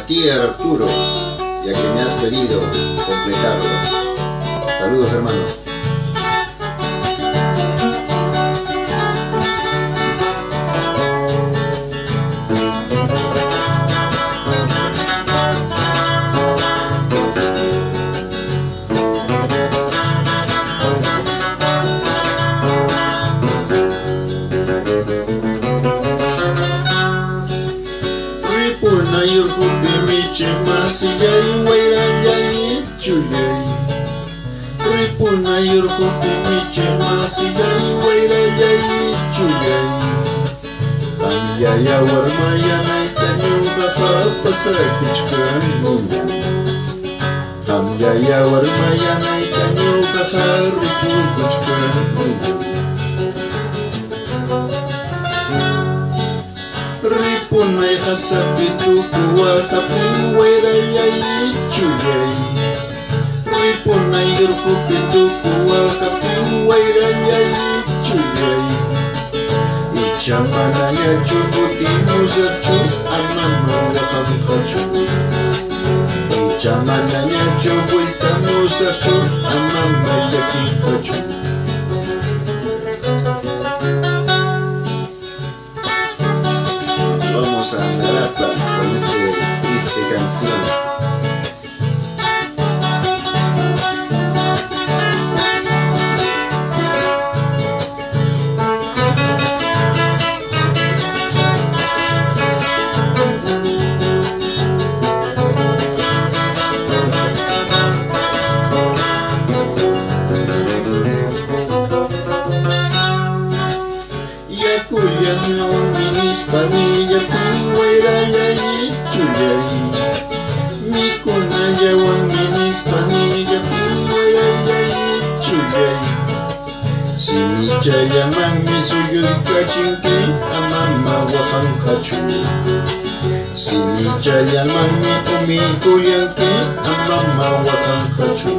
ti, Arturo, ya que me has pedido completarlo. Saludos, hermanos. Ripuna yurkupi miche masiyay wayrayay chuyay. Ripuna yurkupi miche masiyay wayrayay chuyay. Anyaya warmayanay kanyuga papasakichkanmu. Anyaya warmayanay kanyuga harikukuchkanmu. Ripunay hasapitu kuwakapin wayrayay chuyay. Ripunay yurkupitu kuwakapin wayrayay chuyay. Ichamanaya chubutimusachu amama wakamkachu. Ichamanaya chubutamusachu amama yakikachu. Vamos a Narapa con esta triste canción. Yakuyan yung minispanilla kung wayrayay chuyay. Mikunaya yung minispanilla kung wayrayay chuyay. Simichaya mang misuyuy kachinki amama wakang kachu. Simichaya mang mikumikuyanki amama wakang kachu.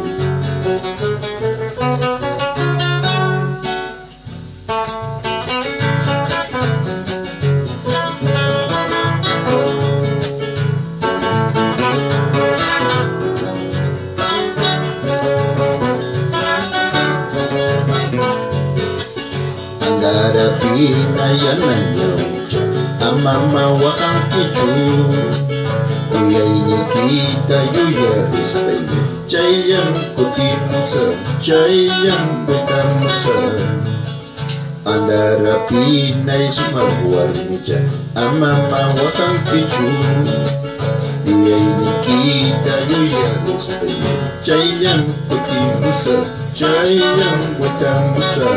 Darapina yanayo amama wakang kichu. Uyay nikita yuya ispeña chayam kutimusa chayam betamusa. Andarapina ismarwarmicha amama wakang kichu. Uyay nikita yuya ispeña chayam kutimusa chayam betamusa.